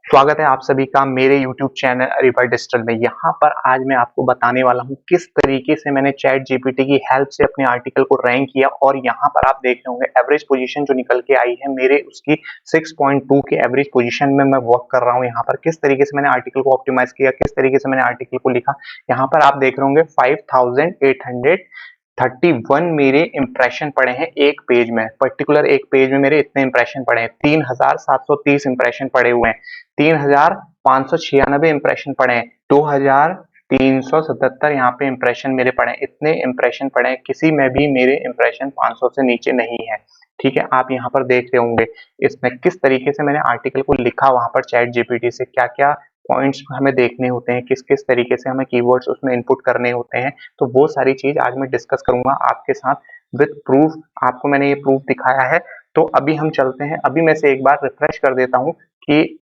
स्वागत है आप सभी का मेरे YouTube चैनल अरिबा डिजिटल में। यहाँ पर आज मैं आपको बताने वाला हूँ किस तरीके से मैंने चैट जीपीटी की हेल्प से अपने आर्टिकल को रैंक किया। और यहाँ पर आप देख रहे होंगे एवरेज पोजीशन जो निकल के आई है मेरे उसकी 6.2 के एवरेज पोजीशन में मैं वर्क कर रहा हूँ। यहाँ पर किस तरीके से मैंने आर्टिकल को ऑप्टिमाइज किया, किस तरीके से मैंने आर्टिकल को लिखा, यहाँ पर आप देख रहे होंगे 5831 मेरे इंप्रेशन पड़े हैं एक पेज में। पर्टिकुलर एक पेज में मेरे इतने इंप्रेशन पड़े हैं, 3730 इंप्रेशन पड़े हुए हैं, 3596 इंप्रेशन पड़े हैं, 2377 यहाँ पे इंप्रेशन मेरे पड़े हैं। इतने इंप्रेशन पड़े हैं, किसी में भी मेरे इंप्रेशन 500 से नीचे नहीं है। ठीक है, आप यहाँ पर देख रहे होंगे इसमें किस तरीके से मैंने आर्टिकल को लिखा। वहां पर चैट जीपीटी से क्या क्या पॉइंट्स हमें देखने होते हैं, किस किस तरीके से हमें कीवर्ड्स उसमें इनपुट करने होते हैं, तो वो सारी चीज आज मैं डिस्कस करूंगा आपके साथ विद प्रूफ। आपको मैंने ये प्रूफ दिखाया है। तो अभी हम चलते हैं, अभी मैं से एक बार रिफ्रेश कर देता हूँ कि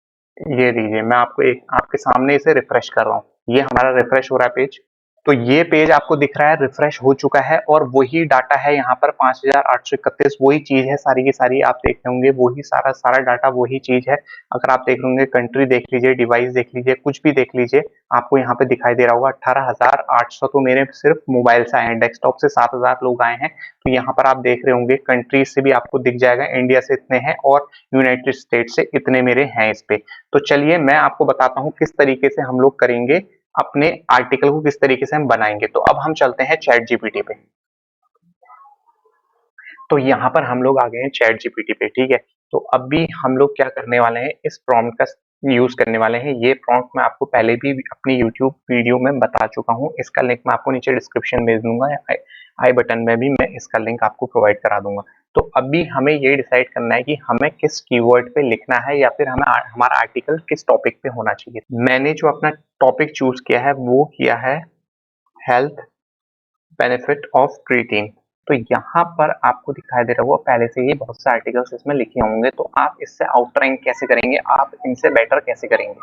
ये दीजिए, मैं आपको एक आपके सामने इसे रिफ्रेश कर रहा हूँ। ये हमारा रिफ्रेश हो रहा है पेज। तो ये पेज आपको दिख रहा है रिफ्रेश हो चुका है और वही डाटा है यहाँ पर 5831, वही चीज है सारी की सारी। आप देख रहे होंगे वही सारा सारा डाटा वही चीज है। अगर आप देख रहे होंगे कंट्री देख लीजिए, डिवाइस देख लीजिए, कुछ भी देख लीजिए, आपको यहाँ पे दिखाई दे रहा होगा 18,800 तो मेरे सिर्फ मोबाइल से आए हैं। डेस्कटॉप से 7,000 लोग आए हैं। तो यहाँ पर आप देख रहे होंगे कंट्रीज से भी आपको दिख जाएगा, इंडिया से इतने हैं और यूनाइटेड स्टेट से इतने मेरे हैं इस पे। तो चलिए मैं आपको बताता हूँ किस तरीके से हम लोग करेंगे, अपने आर्टिकल को किस तरीके से हम बनाएंगे। तो अब हम चलते हैं चैट जीपीटी पे। तो यहाँ पर हम लोग आ गए हैं चैट जीपीटी पे। ठीक है, तो अभी हम लोग क्या करने वाले हैं, इस प्रॉम्प्ट का यूज करने वाले हैं। ये प्रॉम्प्ट मैं आपको पहले भी अपनी यूट्यूब वीडियो में बता चुका हूँ। इसका लिंक मैं आपको नीचे डिस्क्रिप्शन में दूंगा, आई बटन में भी मैं इसका लिंक आपको प्रोवाइड करा दूंगा। तो अभी हमें ये डिसाइड करना है कि हमें किस कीवर्ड पे लिखना है या फिर हमें हमारा आर्टिकल किस टॉपिक पे होना चाहिए। मैंने जो अपना टॉपिक चूज किया है वो किया है हेल्थ बेनिफिट ऑफ क्रिएटिन। तो यहाँ पर आपको दिखाई दे रहा होगा पहले से ही बहुत से आर्टिकल्स इसमें लिखे होंगे। तो आप इससे आउट रैंक कैसे करेंगे, आप इनसे बेटर कैसे करेंगे।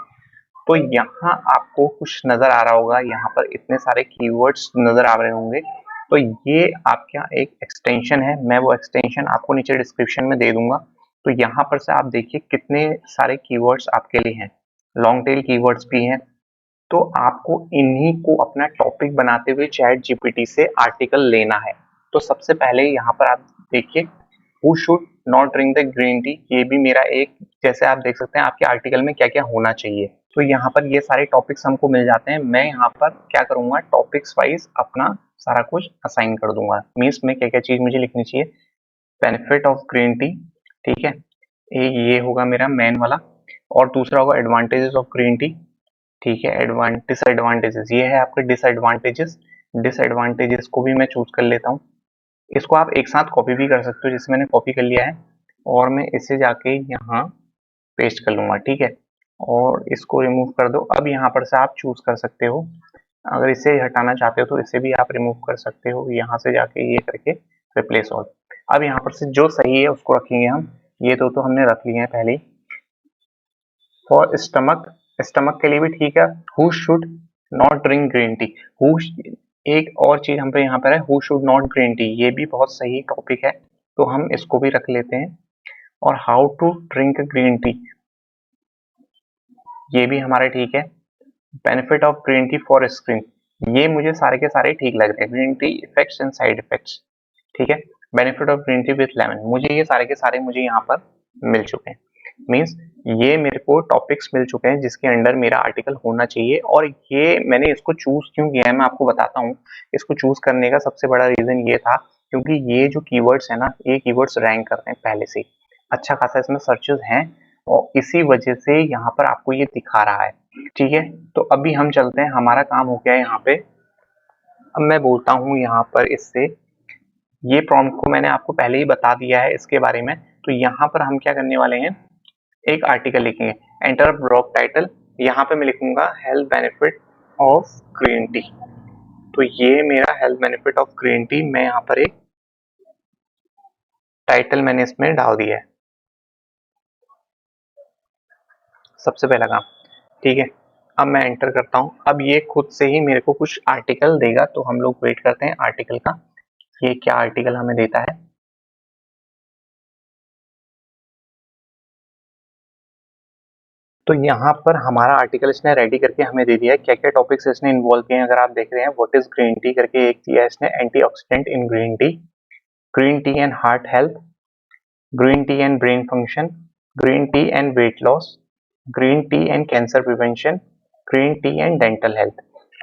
तो यहाँ आपको कुछ नजर आ रहा होगा, यहाँ पर इतने सारे कीवर्ड्स नजर आ रहे होंगे। तो ये आपका एक एक्सटेंशन है, मैं वो एक्सटेंशन आपको नीचे डिस्क्रिप्शन में दे दूंगा। तो यहाँ पर से आप देखिए कितने सारे कीवर्ड्स आपके लिए हैं, लॉन्ग टेल कीवर्ड्स भी हैं। तो आपको इन्हीं को अपना टॉपिक बनाते हुए चैट जीपीटी से आर्टिकल लेना है। तो सबसे पहले यहाँ पर आप देखिए, who should not drink the green tea, ये भी मेरा एक, जैसे आप देख सकते हैं आपके आर्टिकल में क्या क्या होना चाहिए। तो यहाँ पर ये सारे टॉपिक्स हमको मिल जाते हैं। मैं यहाँ पर क्या करूंगा, टॉपिक्स वाइज अपना सारा कुछ असाइन कर दूंगा। मीन्स में क्या क्या चीज मुझे लिखनी चाहिए, बेनिफिट ऑफ ग्रीन टी। ठीक है, ये होगा मेरा मेन वाला। और दूसरा होगा एडवांटेजेस ऑफ ग्रीन टी। ठीक है, डिसएडवांटेजेस, ये है आपके डिसएडवांटेजेस। डिसएडवांटेजेस को भी मैं चूज कर लेता हूँ। इसको आप एक साथ कॉपी भी कर सकते हो, जैसे मैंने कॉपी कर लिया है और मैं इसे जाके यहाँ पेस्ट कर लूंगा। ठीक है, और इसको रिमूव कर दो। अब यहाँ पर से आप चूज कर सकते हो, अगर इसे हटाना चाहते हो तो इसे भी आप रिमूव कर सकते हो, यहाँ से जाके ये करके रिप्लेस ऑल। अब यहाँ पर से जो सही है उसको रखेंगे हम। ये तो हमने रख लिए हैं पहले ही। फॉर स्टमक, स्टमक के लिए भी ठीक है, who should not drink green T. Who, एक और चीज हम पे यहाँ पर है, who should not green tea, ये भी बहुत सही टॉपिक है, तो हम इसको भी रख लेते हैं। और how to drink green tea, ये भी हमारा ठीक है। Benefit of green tea for skin, ये मुझे सारे के सारे ठीक लग रहे हैं। Green tea effects and side effects, ठीक है। Benefit of green tea with lemon, मुझे ये सारे के सारे मुझे यहाँ पर मिल चुके हैं। मीन्स ये मेरे को टॉपिक्स मिल चुके हैं जिसके अंडर मेरा आर्टिकल होना चाहिए। और ये मैंने इसको चूज क्यों किया है मैं आपको बताता हूँ। इसको चूज करने का सबसे बड़ा रीजन ये था क्योंकि ये जो कीवर्ड्स है ना, ये कीवर्ड्स रैंक करते हैं पहले से, अच्छा खासा इसमें सर्चेस हैं और इसी वजह से यहाँ पर आपको ये दिखा रहा है। ठीक है, तो अभी हम चलते हैं, हमारा काम हो गया है यहाँ पे। अब मैं बोलता हूँ यहाँ पर इससे, ये प्रॉम्प्ट को मैंने आपको पहले ही बता दिया है इसके बारे में। तो यहाँ पर हम क्या करने वाले हैं, एक आर्टिकल लिखेंगे, एंटर ब्लॉग टाइटल। यहाँ पे मैं लिखूंगा health benefit of green T. तो ये मेरा health benefit of green T, मैं यहाँ पर एक टाइटल मैंने इसमें डाल दिया है, सबसे पहला काम। ठीक है, अब मैं एंटर करता हूँ। अब ये खुद से ही मेरे को कुछ आर्टिकल देगा, तो हम लोग वेट करते हैं आर्टिकल का, ये क्या आर्टिकल हमें देता है। तो यहाँ पर हमारा आर्टिकल इसने रेडी करके हमें दे दिया है, क्या-क्या टॉपिक्स इसने इन्वॉल्व किए हैं अगर आप देख रहे हैं। व्हाट इज़ ग्रीन टी करके एक दिया है इसने, antioxidant in green tea and heart health, green tea and brain function, green tea and weight loss, green tea and cancer prevention, green tea and dental health.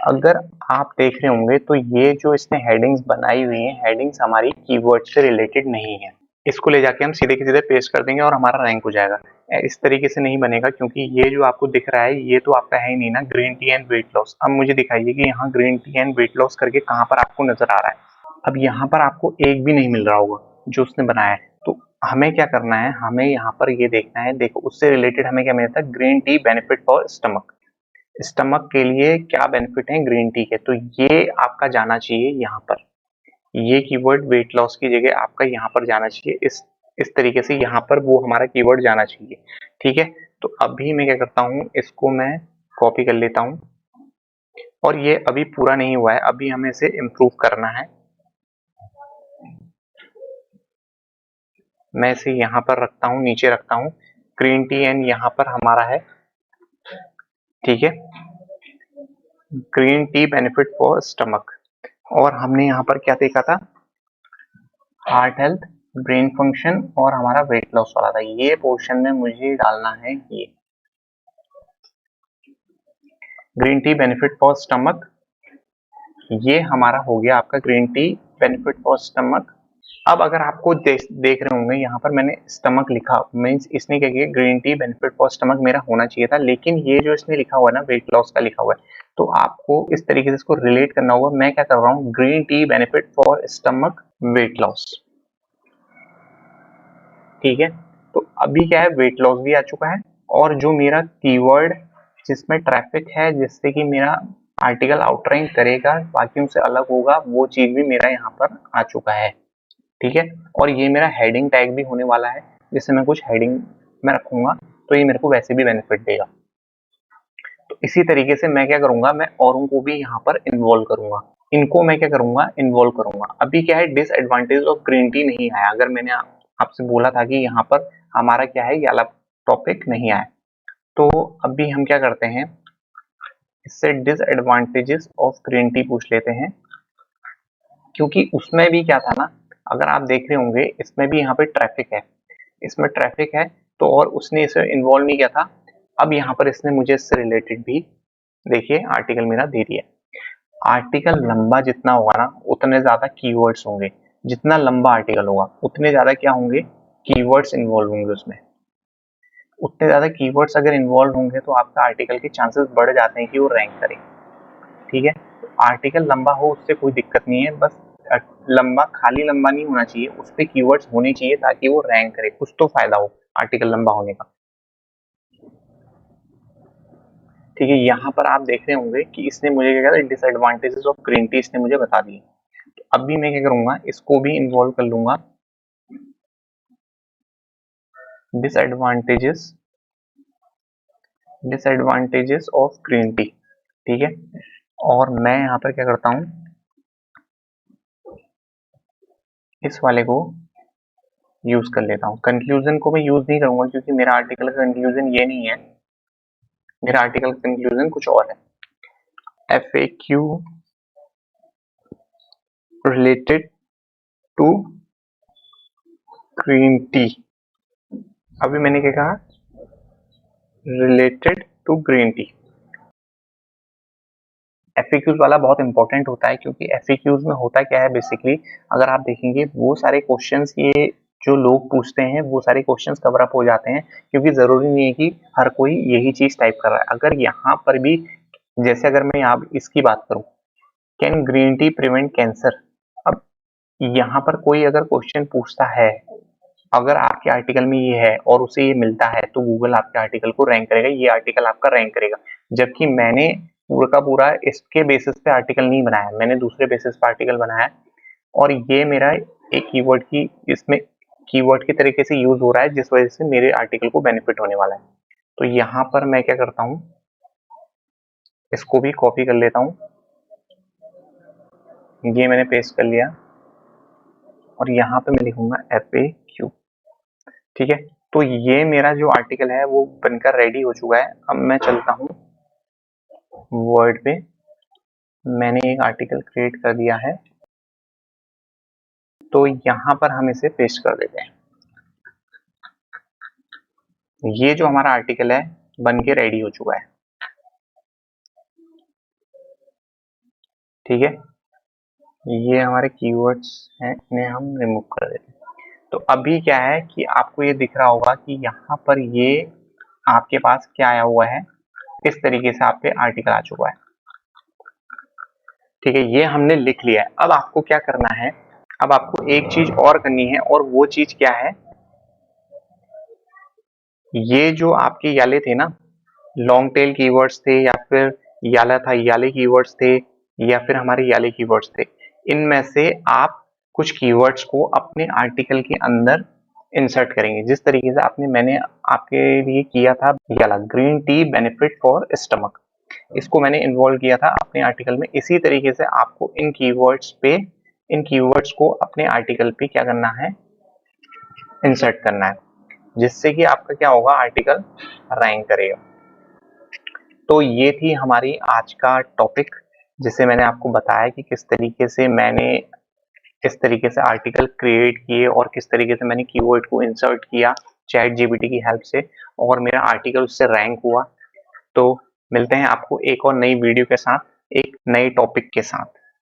अगर आप देख रहे होंगे तो ये जो इसने हेडिंग्स बनाई हुई हैं, हेडिंग्स हमारी कीवर्ड से रिलेटेड नहीं है। इसको ले जाके हम सीधे के सीधे पेस्ट कर देंगे और हमारा रैंक हो जाएगा। इस तरीके से नहीं बनेगा, क्योंकि ये जो आपको दिख रहा है ये तो आपका है ही नहीं ना, green tea and weight loss. अब मुझे दिखाइए कि यहाँ green tea and weight loss करके कहाँ पर आपको नजर आ रहा है। अब यहाँ पर आपको एक भी नहीं मिल रहा होगा जो उसने बनाया है। तो हमें क्या करना है, हमें यहाँ पर ये देखना है, देखो उससे रिलेटेड हमें क्या मिलता है, green tea benefit for stomach. Stomach के लिए क्या बेनिफिट है ग्रीन टी के, तो ये आपका जाना चाहिए यहाँ पर। ये कीवर्ड वेट लॉस की जगह आपका यहाँ पर जाना चाहिए, इस तरीके से यहाँ पर वो हमारा कीवर्ड जाना चाहिए। ठीक है, तो अभी मैं क्या करता हूँ, इसको मैं कॉपी कर लेता हूँ। और ये अभी पूरा नहीं हुआ है, अभी हमें इसे इम्प्रूव करना है। मैं इसे यहाँ पर रखता हूँ, नीचे रखता हूँ। ग्रीन टी एंड यहाँ पर हमारा है, ठीक है, green tea benefit for stomach. और हमने यहाँ पर क्या देखा था, हार्ट हेल्थ, ब्रेन फंक्शन और हमारा वेट लॉस वाला था। ये पोर्शन में मुझे डालना है ये green tea benefit for stomach. ये हमारा हो गया आपका green tea benefit for stomach. अब अगर आपको देख रहे होंगे यहाँ पर मैंने स्टमक लिखा, मीन्स इसने क्या किया, green tea benefit for stomach मेरा होना चाहिए था, लेकिन ये जो इसने लिखा हुआ है ना, वेट लॉस का लिखा हुआ है। तो आपको इस तरीके से इसको रिलेट करना होगा। मैं क्या कर रहा हूँ, green tea benefit for stomach weight loss. ठीक है, तो अभी क्या है, वेट लॉस भी आ चुका है, और जो मेरा कीवर्ड जिसमें ट्रैफिक है, जिससे कि मेरा आर्टिकल आउटरैंक करेगा, बाकियों से अलग होगा, वो चीज भी मेरा यहाँ पर आ चुका है। ठीक है, और ये मेरा हेडिंग टैग भी होने वाला है, जिससे मैं कुछ हेडिंग में रखूंगा तो ये मेरे को वैसे भी बेनिफिट देगा। तो इसी तरीके से मैं क्या करूंगा, मैं औरों को भी यहाँ पर इन्वॉल्व करूंगा, इनको मैं क्या करूंगा, इन्वॉल्व करूंगा। अभी क्या है, डिसएडवांटेज ऑफ ग्रीन टी नहीं आया। अगर मैंने आपसे बोला था कि यहाँ पर हमारा क्या है, ये वाला टॉपिक नहीं आया, तो अभी हम क्या करते हैं, इससे डिसएडवांटेजेस ऑफ ग्रीन टी पूछ लेते हैं, क्योंकि उसमें भी क्या था ना, अगर आप देख रहे होंगे इसमें भी यहाँ पे ट्रैफिक है, इसमें ट्रैफिक है, तो और उसने इसे इन्वॉल्व नहीं किया था। अब यहाँ पर इसने मुझे इससे रिलेटेड भी देखिए आर्टिकल मेरा दे दिया। आर्टिकल लंबा जितना होगा ना, उतने ज्यादा कीवर्ड्स होंगे। जितना लंबा आर्टिकल होगा उतने ज्यादा क्या होंगे, कीवर्ड्स इन्वॉल्व होंगे उसमें। उतने ज्यादा कीवर्ड्स अगर इन्वॉल्व होंगे तो आपका आर्टिकल के चांसेस बढ़ जाते हैं कि वो रैंक करे। ठीक है, आर्टिकल लंबा हो उससे कोई दिक्कत नहीं है, बस लंबा खाली लंबा नहीं होना चाहिए, उस पर कीवर्ड्स होने चाहिए ताकि वो रैंक करे, कुछ तो फायदा हो आर्टिकल लंबा होने का। ठीक है, यहाँ पर आप देख रहे होंगे कि इसने मुझे क्या कहता है, डिसएडवांटेजेस ऑफ ग्रीन टी इसने मुझे बता दिए। तो अभी मैं क्या करूंगा, इसको भी इन्वॉल्व कर लूंगा, disadvantages disadvantages of green T. ठीक है, और मैं यहाँ पर क्या करता हूँ, इस वाले को यूज कर लेता हूँ। कंक्लूजन को मैं यूज नहीं करूंगा, क्योंकि मेरा आर्टिकल का कंक्लूजन ये नहीं है, मेरा आर्टिकल का कंक्लूजन कुछ और है। FAQ related to green tea. अभी मैंने क्या कहा, related to green tea. FAQs वाला बहुत इंपॉर्टेंट होता है, क्योंकि FAQs में होता क्या है बेसिकली, अगर आप देखेंगे वो सारे क्वेश्चंस ये जो लोग पूछते हैं वो सारे क्वेश्चंस कवर अप हो जाते हैं, क्योंकि जरूरी नहीं है कि हर कोई यही चीज टाइप कर रहा है। अगर यहाँ पर भी, जैसे अगर मैं यहाँ इसकी बात करूं, can green tea prevent cancer. अब यहाँ पर कोई अगर क्वेश्चन पूछता है, अगर आपके आर्टिकल में ये है और उसे ये मिलता है, तो गूगल आपके आर्टिकल को रैंक करेगा, ये आर्टिकल आपका रैंक करेगा। जबकि मैंने पूरा का पूरा इसके बेसिस पे आर्टिकल नहीं बनाया, मैंने दूसरे बेसिस पे आर्टिकल बनाया, और ये मेरा एक कीवर्ड की इसमें कीवर्ड के तरीके से यूज हो रहा है, जिस वजह से मेरे आर्टिकल को बेनिफिट होने वाला है। तो यहाँ पर मैं क्या करता हूँ, इसको भी कॉपी कर लेता हूँ, ये मैंने पेस्ट कर लिया, और यहाँ पे मैं लिखूंगा FAQ। ठीक है, तो ये मेरा जो आर्टिकल है वो बनकर रेडी हो चुका है। अब मैं चलता हूँ वर्ड पे, मैंने एक आर्टिकल क्रिएट कर दिया है, तो यहाँ पर हम इसे पेस्ट कर देते हैं। ये जो हमारा आर्टिकल है बन के रेडी हो चुका है, ठीक है। ये हमारे कीवर्ड्स हैं, इन्हें हम रिमूव कर देते हैं। तो अभी क्या है कि आपको ये दिख रहा होगा कि यहाँ पर ये आपके पास क्या आया हुआ है, इस तरीके से आपके आर्टिकल आ चुका है, ठीक है। ये हमने लिख लिया है। अब आपको क्या करना है, अब आपको एक चीज और करनी है, और वो चीज क्या है, ये जो आपके याले थे ना, लॉन्ग टेल कीवर्ड्स थे, या फिर याला था, याले कीवर्ड्स थे, या फिर हमारे याले कीवर्ड्स थे, इनमें से आप कुछ कीवर्ड्स को अपने आर्टिकल के अंदर इंसर्ट करेंगे, जिस तरीके से मैंने आपके लिए किया था। याला green tea benefit for stomach, इसको मैंने इन्वॉल्व किया था अपने आर्टिकल में। इसी तरीके से आपको इन कीवर्ड्स को अपने आर्टिकल पे क्या करना है, इंसर्ट करना है, जिससे कि आपका क्या होगा, आर्टिकल रैंक करेगा। तो ये थी हमारी आज का टॉपिक, जिसे मैंने आपको बताया कि किस तरीके से मैंने इस तरीके से आर्टिकल क्रिएट किए और किस तरीके से मैंने कीवर्ड को इंसर्ट किया चैट जीपीटी की हेल्प से, और मेरा आर्टिकल उससे रैंक हुआ। तो मिलते हैं आपको एक और नई वीडियो के साथ, एक नए टॉपिक के साथ।